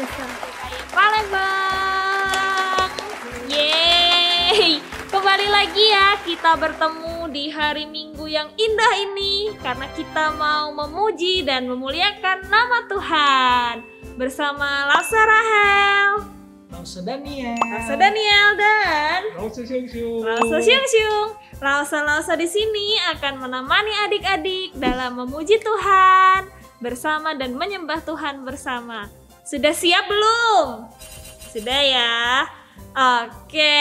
SMP KI Palembang. Yeay, kembali lagi ya kita bertemu di hari Minggu yang indah ini karena kita mau memuji dan memuliakan nama Tuhan bersama Lausa Rahel, Lausa Daniel, dan Lausa Syung. Lausa di sini akan menemani adik-adik dalam memuji Tuhan bersama dan menyembah Tuhan bersama. Sudah siap belum? Sudah ya? Oke.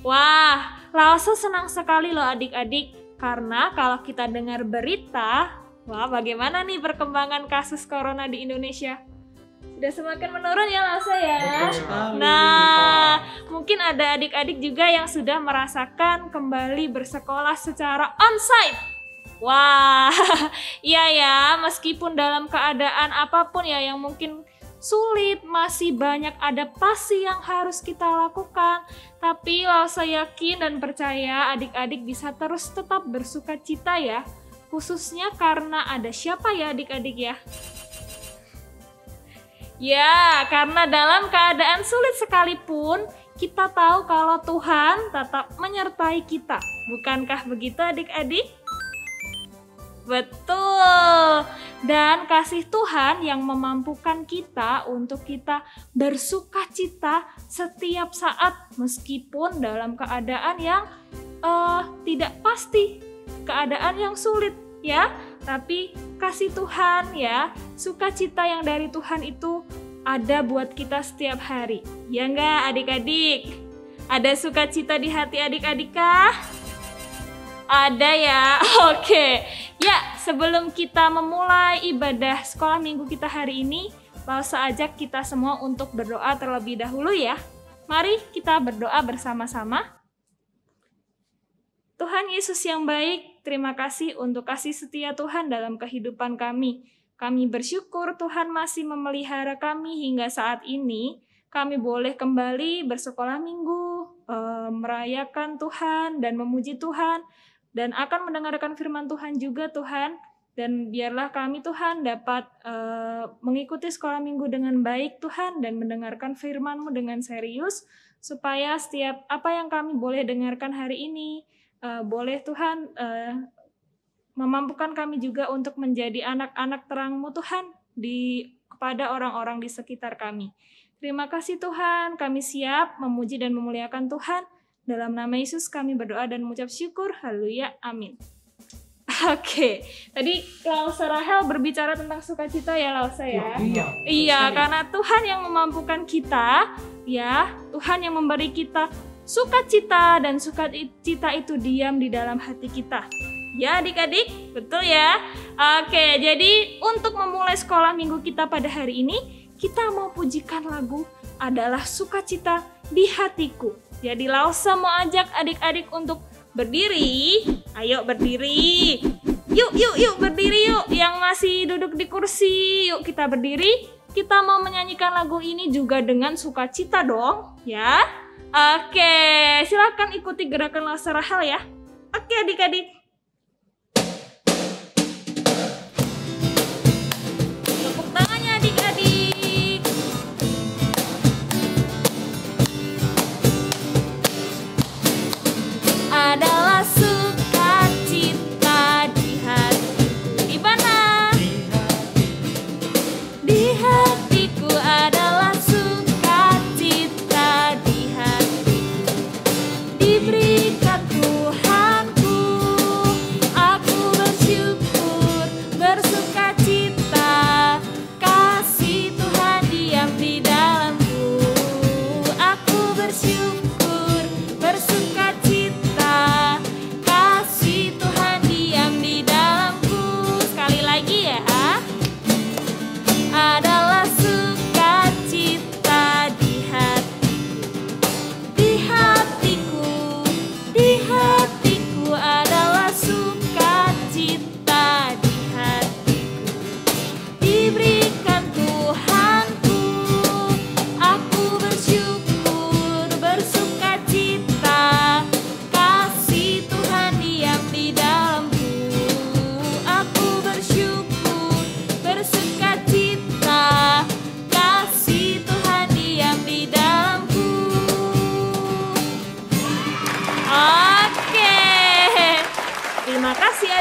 Wah, Lausa senang sekali loh adik-adik karena kalau kita dengar berita, wah bagaimana nih perkembangan kasus corona di Indonesia? Sudah semakin menurun ya Lausa ya? Nah, mungkin ada adik-adik juga yang sudah merasakan kembali bersekolah secara onsite. Wah, iya ya, meskipun dalam keadaan apapun ya yang mungkin sulit, masih banyak adaptasi yang harus kita lakukan. Tapi Lausa yakin dan percaya adik-adik bisa terus tetap bersuka cita ya. Khususnya karena ada siapa ya adik-adik ya? Ya, karena dalam keadaan sulit sekalipun, kita tahu kalau Tuhan tetap menyertai kita. Bukankah begitu adik-adik? Betul. Dan kasih Tuhan yang memampukan kita untuk kita bersuka cita setiap saat meskipun dalam keadaan yang tidak pasti, keadaan yang sulit ya. Tapi kasih Tuhan ya, sukacita yang dari Tuhan itu ada buat kita setiap hari. Ya enggak adik-adik? Ada sukacita di hati adik-adik kah? Ada ya? Oke. Ya, sebelum kita memulai ibadah sekolah minggu kita hari ini, Lausa ajak kita semua untuk berdoa terlebih dahulu ya. Mari kita berdoa bersama-sama. Tuhan Yesus yang baik, terima kasih untuk kasih setia Tuhan dalam kehidupan kami. Kami bersyukur Tuhan masih memelihara kami hingga saat ini. Kami boleh kembali bersekolah minggu, merayakan Tuhan dan memuji Tuhan. Dan akan mendengarkan firman Tuhan juga Tuhan. Dan biarlah kami Tuhan dapat mengikuti sekolah minggu dengan baik Tuhan. Dan mendengarkan firman-Mu dengan serius. Supaya setiap apa yang kami boleh dengarkan hari ini. Boleh Tuhan memampukan kami juga untuk menjadi anak-anak terang-Mu Tuhan. Kepada orang-orang di sekitar kami. Terima kasih Tuhan. Kami siap memuji dan memuliakan Tuhan. Dalam nama Yesus kami berdoa dan mengucap syukur. Haleluya. Amin. Oke. Tadi Lausa Rahel berbicara tentang sukacita ya Lausa ya? Iya, karena Tuhan yang memampukan kita, ya. Tuhan yang memberi kita sukacita dan sukacita itu diam di dalam hati kita. Ya adik-adik, betul ya? Oke, jadi untuk memulai sekolah minggu kita pada hari ini, kita mau pujikan lagu adalah sukacita di hatiku. Jadi Lausa mau ajak adik-adik untuk berdiri. Ayo berdiri. Yuk berdiri yuk. Yang masih duduk di kursi, yuk kita berdiri. Kita mau menyanyikan lagu ini juga dengan sukacita dong, ya. Oke, silakan ikuti gerakan Lausa Rahel ya. Oke adik-adik. Tepuk tangannya adik-adik. Adalah sukacita di hatiku. Di mana? Di hatiku adalah sukacita di hatiku. Diberikan Tuhanku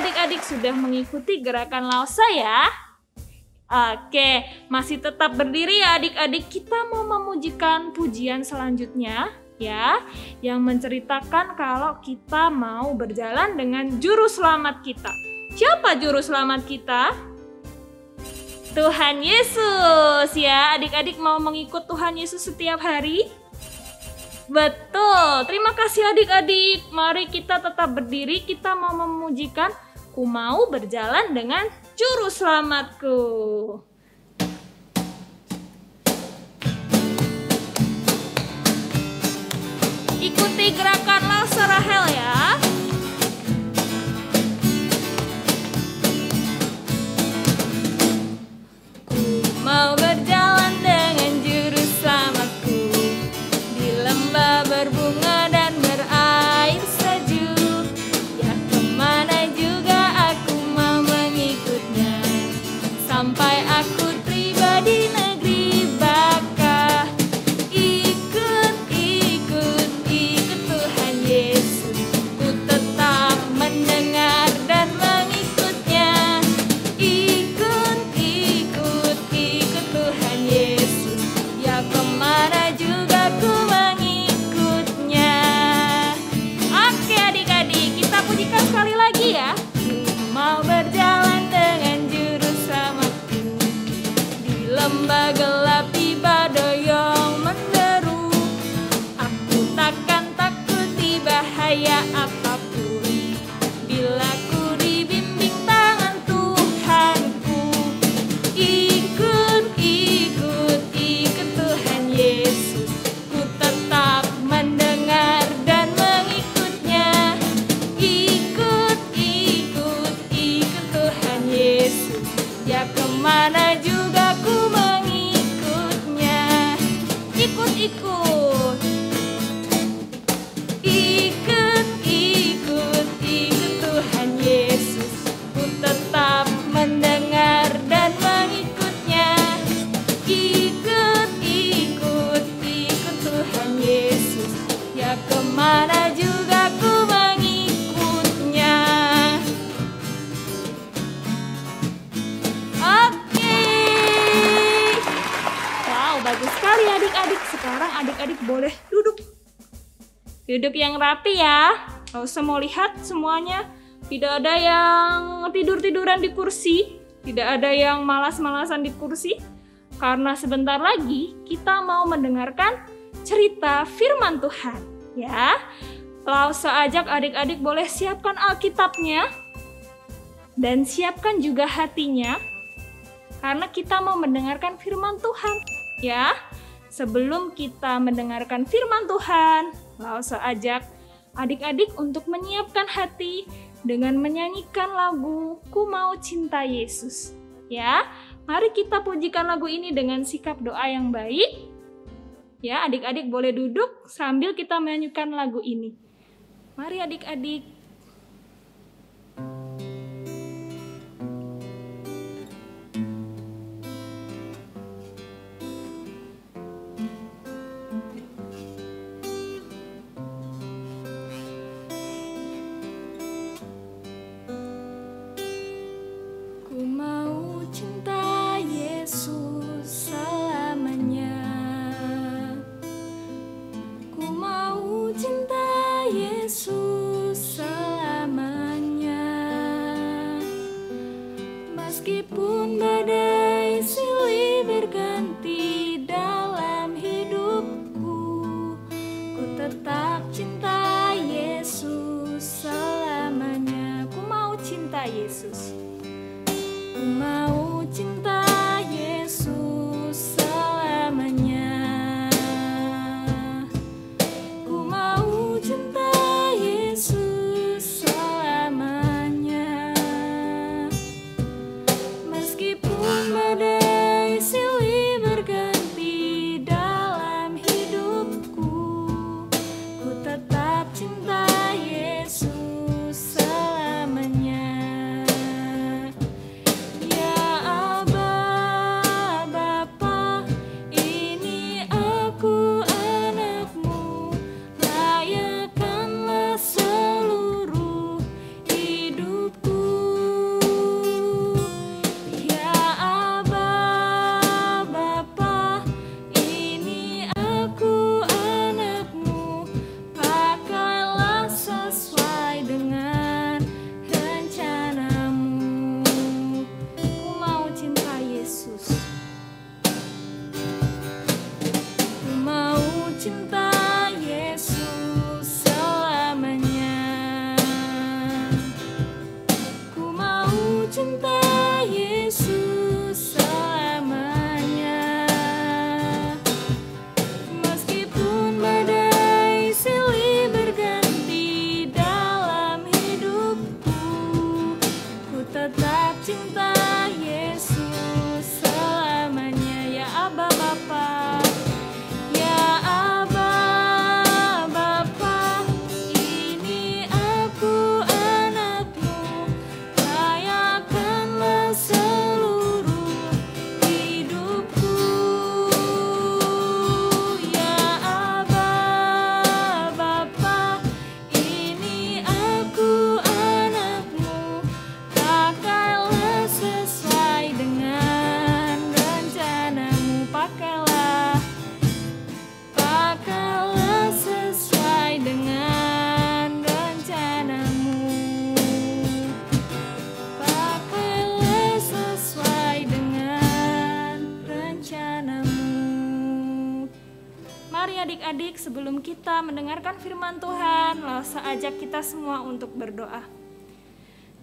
adik-adik sudah mengikuti gerakan Lausa ya? Oke, masih tetap berdiri ya adik-adik. Kita mau memujikan pujian selanjutnya ya, yang menceritakan kalau kita mau berjalan dengan juru selamat kita. Siapa juru selamat kita? Tuhan Yesus ya. Adik-adik mau mengikut Tuhan Yesus setiap hari? Betul. Terima kasih adik-adik. Mari kita tetap berdiri. Kita mau memujikan "Ku mau berjalan dengan juru selamatku". Ikuti gerakan Lausa Rahel ya. Ku mau berjalan dengan juru selamatku di lembah berbunga dan berair sejuk. Ya kemana juga aku mau mengikutnya, sampai aku tiba di negeri Baka. Ikut Tuhan Yesus, ku tetap mendengar dan mengikutnya. Ikut Tuhan Yesus, ya kemana juga ku mengikutnya. Oke adik-adik, kita pujikan sekali lagi ya. Ku mau berjalan dengan juru selamatku di lembah gelap, di badai yang menderu. Aku takkan takuti bahaya apapun, bila ku dibimbing tangan Tuhanku. Ikut Tuhan Yesus, ku tetap mendengar dan mengikutnya. Ikut Tuhan Yesus, ya kemana juga ku mengikutnya. Ikut Tuhan Yesus, ku tetap mendengar dan mengikutnya. Ikut Tuhan Yesus, ya kemana juga ku mengikutnya. Oke. Wow, bagus sekali adik-adik. Sekarang adik-adik boleh duduk. Duduk yang rapi ya. Gak usah mau lihat semuanya. Tidak ada yang tidur-tiduran di kursi. Tidak ada yang malas-malasan di kursi. Karena sebentar lagi kita mau mendengarkan cerita firman Tuhan. Ya, Lausa ajak adik-adik boleh siapkan Alkitabnya. Dan siapkan juga hatinya. Karena kita mau mendengarkan firman Tuhan. Ya, sebelum kita mendengarkan firman Tuhan, Lausa ajak adik-adik untuk menyiapkan hati dengan menyanyikan lagu "Ku Mau Cinta Yesus". Ya, mari kita pujikan lagu ini dengan sikap doa yang baik. Ya, adik-adik boleh duduk sambil kita menyanyikan lagu ini. Mari adik-adik. Ku mau cinta Yesus selamanya. Ku mau cinta Yesus selamanya. Mari adik-adik, sebelum kita mendengarkan firman Tuhan, Lause ajak kita semua untuk berdoa.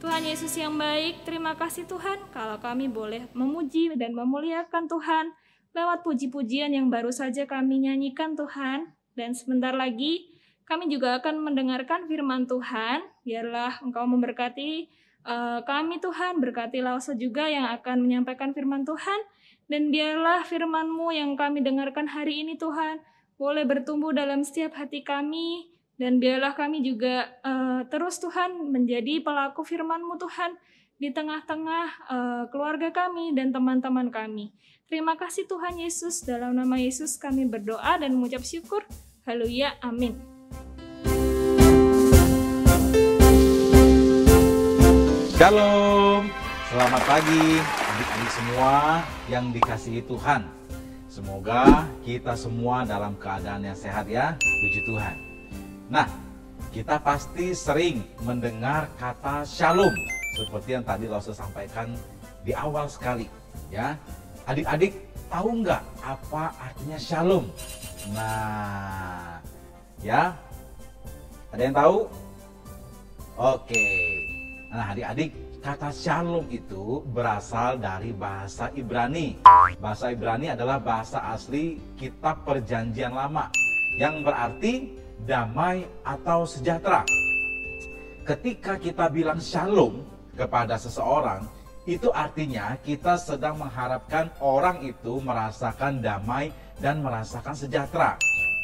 Tuhan Yesus yang baik, terima kasih Tuhan kalau kami boleh memuji dan memuliakan Tuhan lewat puji-pujian yang baru saja kami nyanyikan Tuhan. Dan sebentar lagi kami juga akan mendengarkan firman Tuhan. Biarlah Engkau memberkati kami Tuhan, berkati Lause juga yang akan menyampaikan firman Tuhan. Dan biarlah firman-Mu yang kami dengarkan hari ini Tuhan, boleh bertumbuh dalam setiap hati kami, dan biarlah kami juga terus Tuhan menjadi pelaku firman-Mu Tuhan di tengah-tengah keluarga kami dan teman-teman kami. Terima kasih Tuhan Yesus, dalam nama Yesus kami berdoa dan mengucap syukur. Haleluya, amin. Shalom, selamat pagi adik-adik semua yang dikasihi Tuhan. Semoga kita semua dalam keadaan yang sehat ya, puji Tuhan. Nah, kita pasti sering mendengar kata shalom, seperti yang tadi Lause sampaikan di awal sekali ya. Adik-adik tahu nggak apa artinya shalom? Nah, ya, ada yang tahu? Oke, nah adik-adik, kata shalom itu berasal dari bahasa Ibrani. Bahasa Ibrani adalah bahasa asli kitab Perjanjian Lama yang berarti damai atau sejahtera. Ketika kita bilang shalom kepada seseorang, itu artinya kita sedang mengharapkan orang itu merasakan damai dan merasakan sejahtera.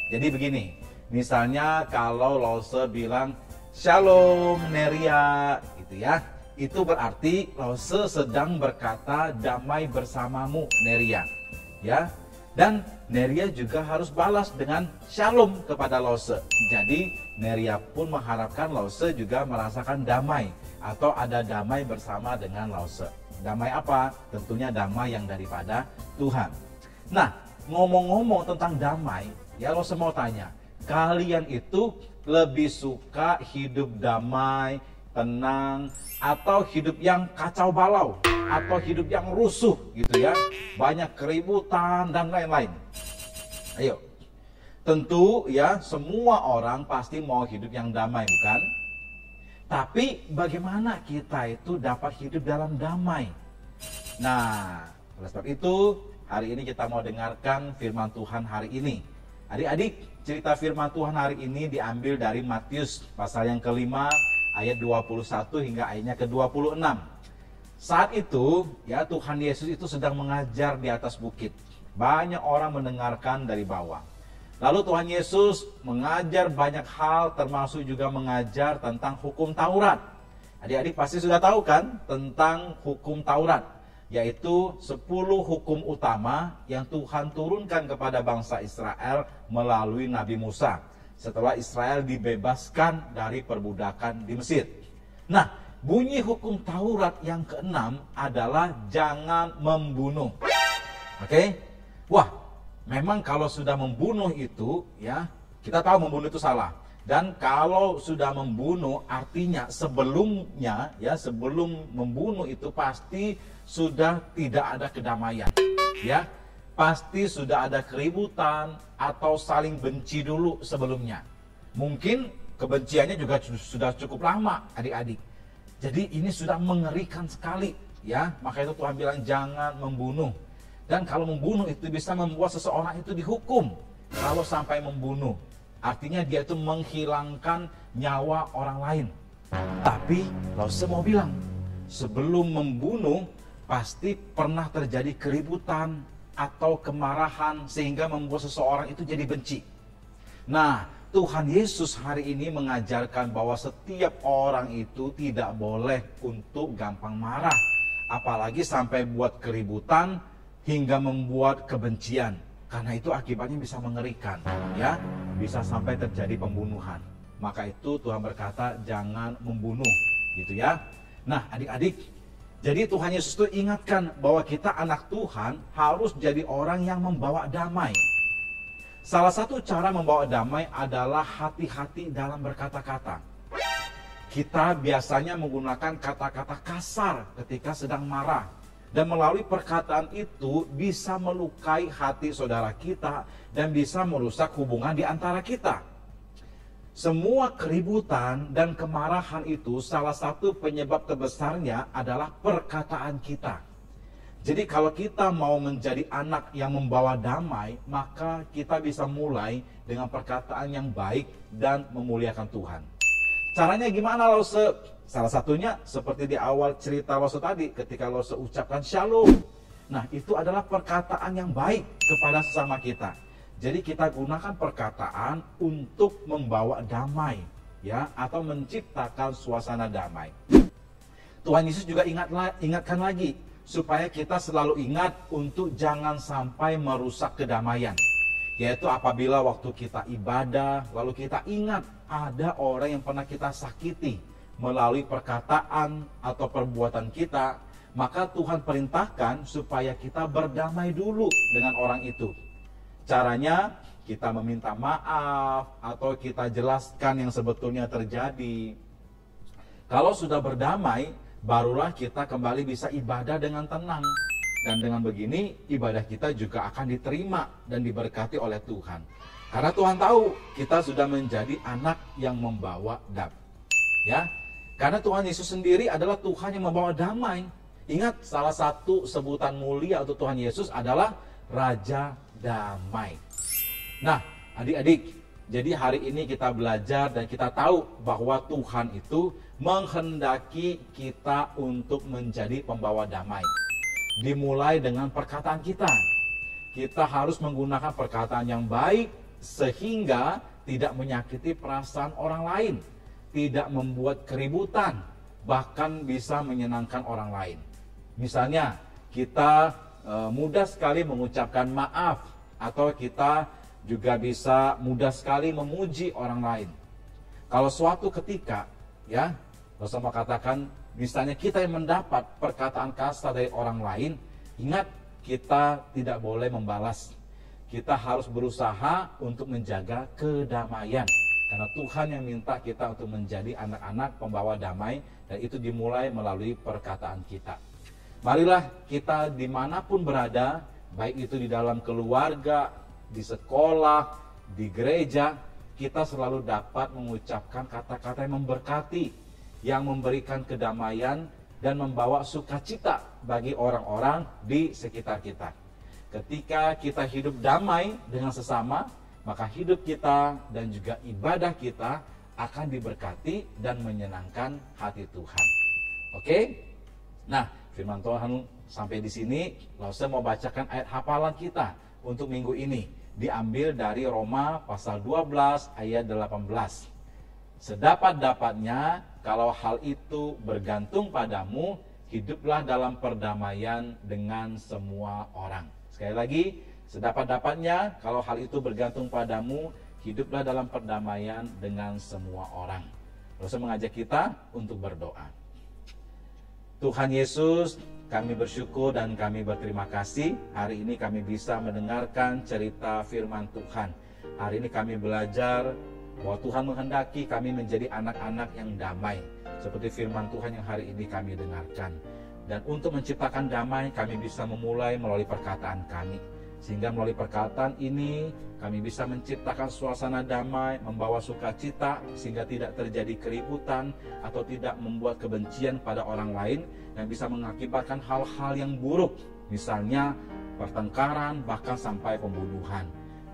Jadi begini, misalnya kalau Lause bilang shalom Neria gitu ya, itu berarti Lause sedang berkata damai bersamamu Neria ya. Dan Neria juga harus balas dengan shalom kepada Lause. Jadi Neria pun mengharapkan Lause juga merasakan damai atau ada damai bersama dengan Lause. Damai apa? Tentunya damai yang daripada Tuhan. Nah, ngomong-ngomong tentang damai, ya Lause mau tanya, kalian itu lebih suka hidup damai, tenang, atau hidup yang kacau balau, atau hidup yang rusuh gitu ya, banyak keributan dan lain-lain? Ayo, tentu ya semua orang pasti mau hidup yang damai, bukan? Tapi bagaimana kita itu dapat hidup dalam damai? Nah, oleh sebab itu hari ini kita mau dengarkan firman Tuhan hari ini. Adik-adik, cerita firman Tuhan hari ini diambil dari Matius pasal yang kelima, ayat 21 hingga ayatnya ke-26. Saat itu, ya Tuhan Yesus itu sedang mengajar di atas bukit. Banyak orang mendengarkan dari bawah. Lalu Tuhan Yesus mengajar banyak hal, termasuk juga mengajar tentang hukum Taurat. Adik-adik pasti sudah tahu kan tentang hukum Taurat, yaitu 10 hukum utama yang Tuhan turunkan kepada bangsa Israel melalui Nabi Musa setelah Israel dibebaskan dari perbudakan di Mesir. Nah, bunyi hukum Taurat yang keenam adalah jangan membunuh. Oke? Wah, memang kalau sudah membunuh itu ya, kita tahu membunuh itu salah. Dan kalau sudah membunuh artinya sebelumnya ya, sebelum membunuh itu pasti sudah tidak ada kedamaian. Ya, pasti sudah ada keributan atau saling benci dulu sebelumnya. Mungkin kebenciannya juga sudah cukup lama, adik-adik. Jadi ini sudah mengerikan sekali ya. Maka itu Tuhan bilang jangan membunuh. Dan kalau membunuh itu bisa membuat seseorang itu dihukum. Kalau sampai membunuh, artinya dia itu menghilangkan nyawa orang lain. Tapi Lause mau bilang, sebelum membunuh pasti pernah terjadi keributan atau kemarahan sehingga membuat seseorang itu jadi benci. Nah, Tuhan Yesus hari ini mengajarkan bahwa setiap orang itu tidak boleh untuk gampang marah, apalagi sampai buat keributan hingga membuat kebencian. Karena itu akibatnya bisa mengerikan, ya, bisa sampai terjadi pembunuhan. Maka itu Tuhan berkata jangan membunuh, gitu ya. Nah, adik-adik, jadi Tuhan Yesus itu ingatkan bahwa kita anak Tuhan harus jadi orang yang membawa damai. Salah satu cara membawa damai adalah hati-hati dalam berkata-kata. Kita biasanya menggunakan kata-kata kasar ketika sedang marah. Dan melalui perkataan itu bisa melukai hati saudara kita dan bisa merusak hubungan di antara kita. Semua keributan dan kemarahan itu salah satu penyebab terbesarnya adalah perkataan kita. Jadi kalau kita mau menjadi anak yang membawa damai, maka kita bisa mulai dengan perkataan yang baik dan memuliakan Tuhan. Caranya gimana Lause? Salah satunya seperti di awal cerita Lause tadi, ketika Lause ucapkan shalom. Nah, itu adalah perkataan yang baik kepada sesama kita. Jadi kita gunakan perkataan untuk membawa damai, ya, atau menciptakan suasana damai. Tuhan Yesus juga ingatkan lagi, supaya kita selalu ingat untuk jangan sampai merusak kedamaian. Yaitu apabila waktu kita ibadah, lalu kita ingat ada orang yang pernah kita sakiti melalui perkataan atau perbuatan kita, maka Tuhan perintahkan supaya kita berdamai dulu dengan orang itu. Caranya kita meminta maaf atau kita jelaskan yang sebetulnya terjadi. Kalau sudah berdamai, barulah kita kembali bisa ibadah dengan tenang. Dan dengan begini, ibadah kita juga akan diterima dan diberkati oleh Tuhan. Karena Tuhan tahu kita sudah menjadi anak yang membawa damai. Ya, karena Tuhan Yesus sendiri adalah Tuhan yang membawa damai. Ingat, salah satu sebutan mulia untuk Tuhan Yesus adalah Raja Damai. Nah, adik-adik, jadi hari ini kita belajar dan kita tahu bahwa Tuhan itu menghendaki kita untuk menjadi pembawa damai. Dimulai dengan perkataan kita. Kita harus menggunakan perkataan yang baik sehingga tidak menyakiti perasaan orang lain, tidak membuat keributan, bahkan bisa menyenangkan orang lain. Misalnya, kita mudah sekali mengucapkan maaf, atau kita juga bisa mudah sekali memuji orang lain. Kalau suatu ketika, ya, Rasul mau katakan, misalnya kita yang mendapat perkataan kasar dari orang lain, ingat, kita tidak boleh membalas. Kita harus berusaha untuk menjaga kedamaian. Karena Tuhan yang minta kita untuk menjadi anak-anak pembawa damai, dan itu dimulai melalui perkataan kita. Marilah kita dimanapun berada, baik itu di dalam keluarga, di sekolah, di gereja, kita selalu dapat mengucapkan kata-kata yang memberkati, yang memberikan kedamaian dan membawa sukacita bagi orang-orang di sekitar kita. Ketika kita hidup damai dengan sesama, maka hidup kita dan juga ibadah kita akan diberkati dan menyenangkan hati Tuhan. Oke? Nah, firman Tuhan sampai di sini. Lalu saya mau bacakan ayat hafalan kita untuk minggu ini. Diambil dari Roma pasal 12 ayat 18. Sedapat-dapatnya, kalau hal itu bergantung padamu, hiduplah dalam perdamaian dengan semua orang. Sekali lagi, sedapat-dapatnya, kalau hal itu bergantung padamu, hiduplah dalam perdamaian dengan semua orang. Lalu saya mengajak kita untuk berdoa. Tuhan Yesus, kami bersyukur dan kami berterima kasih. Hari ini kami bisa mendengarkan cerita firman Tuhan. Hari ini kami belajar bahwa Tuhan menghendaki kami menjadi anak-anak yang damai. Seperti firman Tuhan yang hari ini kami dengarkan. Dan untuk menciptakan damai, kami bisa memulai melalui perkataan kami. Sehingga melalui perkataan ini, kami bisa menciptakan suasana damai, membawa sukacita, sehingga tidak terjadi keributan, atau tidak membuat kebencian pada orang lain, yang bisa mengakibatkan hal-hal yang buruk. Misalnya, pertengkaran, bahkan sampai pembunuhan.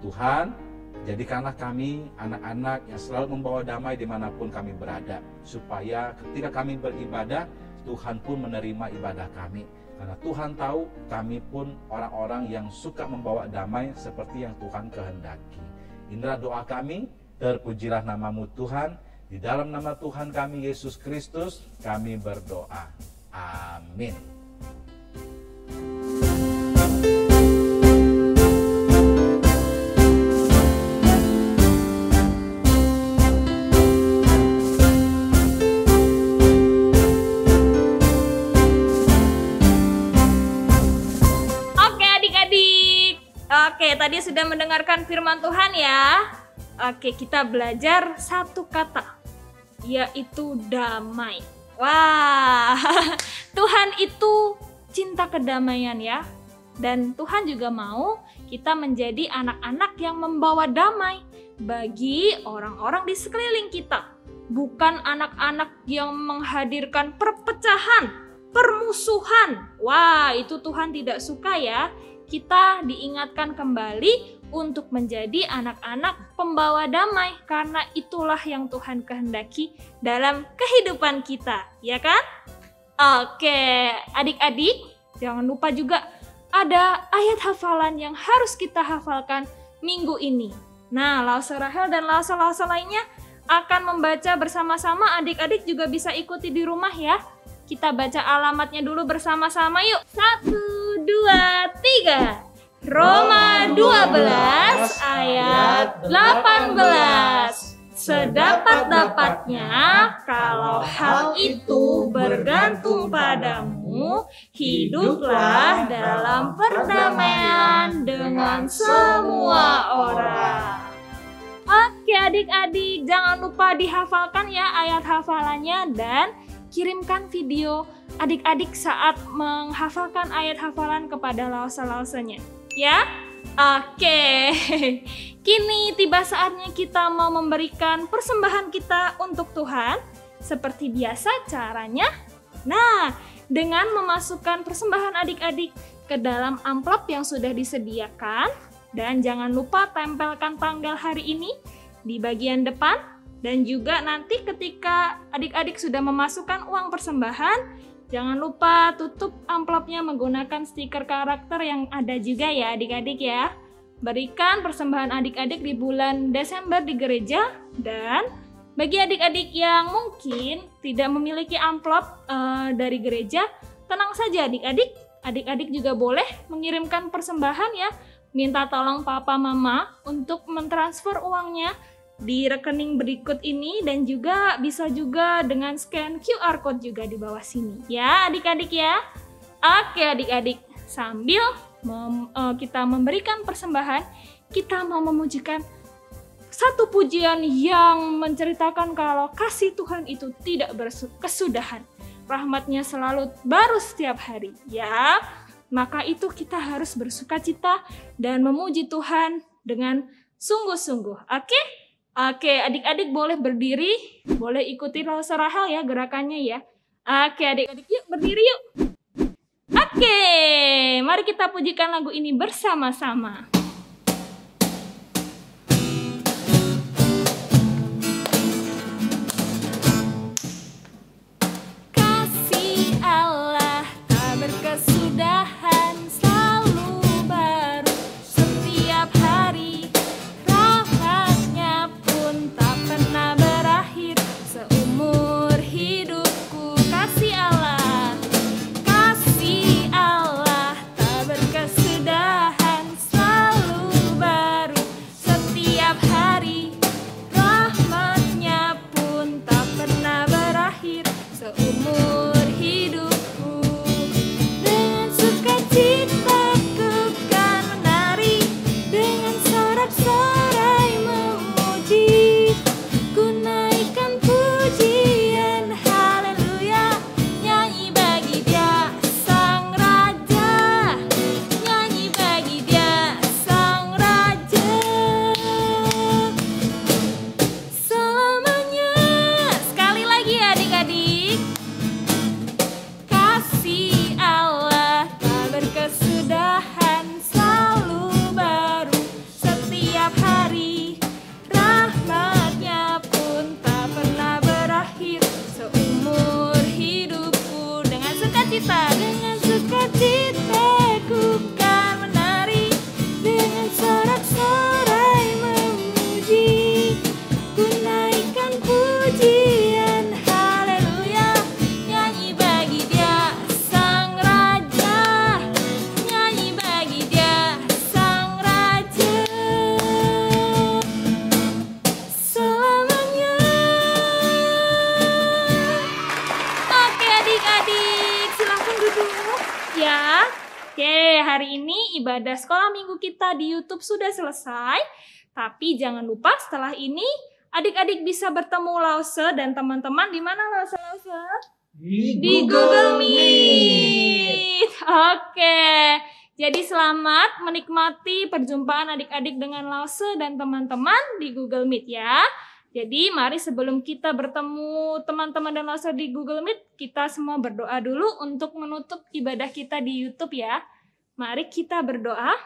Tuhan, jadikanlah kami anak-anak yang selalu membawa damai dimanapun kami berada. Supaya ketika kami beribadah, Tuhan pun menerima ibadah kami. Karena Tuhan tahu kami pun orang-orang yang suka membawa damai seperti yang Tuhan kehendaki. Inilah doa kami, terpujilah nama-Mu Tuhan. Di dalam nama Tuhan kami Yesus Kristus, kami berdoa. Amin. Oke, tadi sudah mendengarkan firman Tuhan ya. Oke, kita belajar satu kata, yaitu damai. Wah, Tuhan itu cinta kedamaian ya. Dan Tuhan juga mau kita menjadi anak-anak yang membawa damai bagi orang-orang di sekeliling kita. Bukan anak-anak yang menghadirkan perpecahan, permusuhan. Wah, itu Tuhan tidak suka ya. Kita diingatkan kembali untuk menjadi anak-anak pembawa damai, karena itulah yang Tuhan kehendaki dalam kehidupan kita, ya kan? Oke, adik-adik, jangan lupa juga ada ayat hafalan yang harus kita hafalkan minggu ini. Nah, Lause Rahel dan Lause-Lause lainnya akan membaca bersama-sama. Adik-adik juga bisa ikuti di rumah ya. Kita baca alamatnya dulu bersama-sama yuk. 1, 2, 3. Roma 12 ayat 18. Sedapat-dapatnya, kalau hal itu bergantung padamu, hiduplah dalam perdamaian dengan semua orang. Oke adik-adik, jangan lupa dihafalkan ya ayat hafalannya dan kirimkan video adik-adik saat menghafalkan ayat hafalan kepada lause-lausenya. Ya? Oke, kini tiba saatnya kita mau memberikan persembahan kita untuk Tuhan. Seperti biasa caranya, nah dengan memasukkan persembahan adik-adik ke dalam amplop yang sudah disediakan. Dan jangan lupa tempelkan tanggal hari ini di bagian depan. Dan juga nanti ketika adik-adik sudah memasukkan uang persembahan, jangan lupa tutup amplopnya menggunakan stiker karakter yang ada juga ya adik-adik ya. Berikan persembahan adik-adik di bulan Desember di gereja. Dan bagi adik-adik yang mungkin tidak memiliki amplop dari gereja, tenang saja adik-adik. Adik-adik juga boleh mengirimkan persembahan ya. Minta tolong papa mama untuk mentransfer uangnya di rekening berikut ini, dan juga bisa juga dengan scan QR code juga di bawah sini ya adik-adik ya. Oke adik-adik, sambil kita memberikan persembahan, kita mau memujikan satu pujian yang menceritakan kalau kasih Tuhan itu tidak berkesudahan, rahmatnya selalu baru setiap hari ya. Maka itu kita harus bersukacita dan memuji Tuhan dengan sungguh-sungguh. Oke, adik-adik boleh berdiri, boleh ikuti Lause Rahel ya gerakannya ya. Oke, adik-adik yuk berdiri yuk. Oke, mari kita pujikan lagu ini bersama-sama. Kasih Allah tak berkesudahan, selalu baru setiap hari. Rahmatnya pun tak pernah berakhir seumur hidupku. Kasih Allah tak berkesudahan, selalu baru setiap hari. Rahmatnya pun tak pernah berakhir seumur hidupku. Dengan sukacita ku kan menari, dengan sorak-sorai memuji, ku naikkan pujian haleluya. Nyanyi bagi Dia Sang Raja, nyanyi bagi Dia Sang Raja selamanya. Sekali lagi adik-adik. Kasih Allah tak berkesudahan, selalu baru setiap hari. Rahmatnya pun tak pernah berakhir seumur hidupku. Dengan sukacita ku kan menari, dengan sorak-sorai memuji, ku naikkan pujian haleluya. Nyanyi bagi Dia Sang Raja, nyanyi bagi Dia Sang Raja selamanya. Oke adik-adik, silahkan duduk ya. Oke, hari ini ibadah sekolah minggu kita di YouTube sudah selesai. Tapi jangan lupa setelah ini adik-adik bisa bertemu Lause dan teman-teman di mana Lause? di Google Meet. Oke. Jadi selamat menikmati perjumpaan adik-adik dengan Lause dan teman-teman di Google Meet ya. Jadi mari sebelum kita bertemu teman-teman dan Lause di Google Meet, kita semua berdoa dulu untuk menutup ibadah kita di YouTube ya. Mari kita berdoa.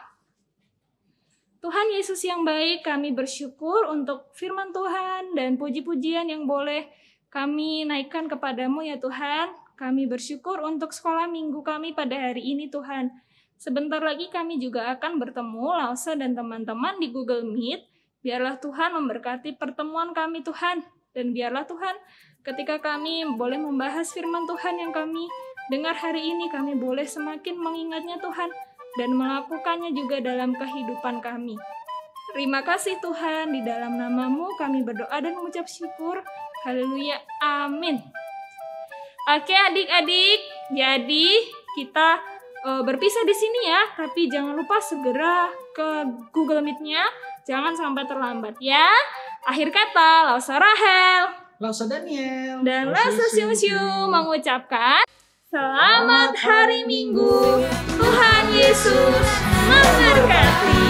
Tuhan Yesus yang baik, kami bersyukur untuk firman Tuhan dan puji-pujian yang boleh kami naikkan kepadamu ya Tuhan. Kami bersyukur untuk sekolah minggu kami pada hari ini Tuhan. Sebentar lagi kami juga akan bertemu Lause dan teman-teman di Google Meet. Biarlah Tuhan memberkati pertemuan kami Tuhan. Dan biarlah Tuhan ketika kami boleh membahas firman Tuhan yang kami dengar hari ini, kami boleh semakin mengingatnya Tuhan. Dan melakukannya juga dalam kehidupan kami. Terima kasih Tuhan, di dalam nama-Mu kami berdoa dan mengucap syukur. Haleluya, amin. Oke adik-adik, jadi kita berpisah di sini ya. Tapi jangan lupa segera ke Google Meet-nya. Jangan sampai terlambat ya. Akhir kata, Lause Rahel, Lause Daniel, dan Lause Siu mengucapkan Selamat Hari Minggu. Tuhan Yesus memberkati.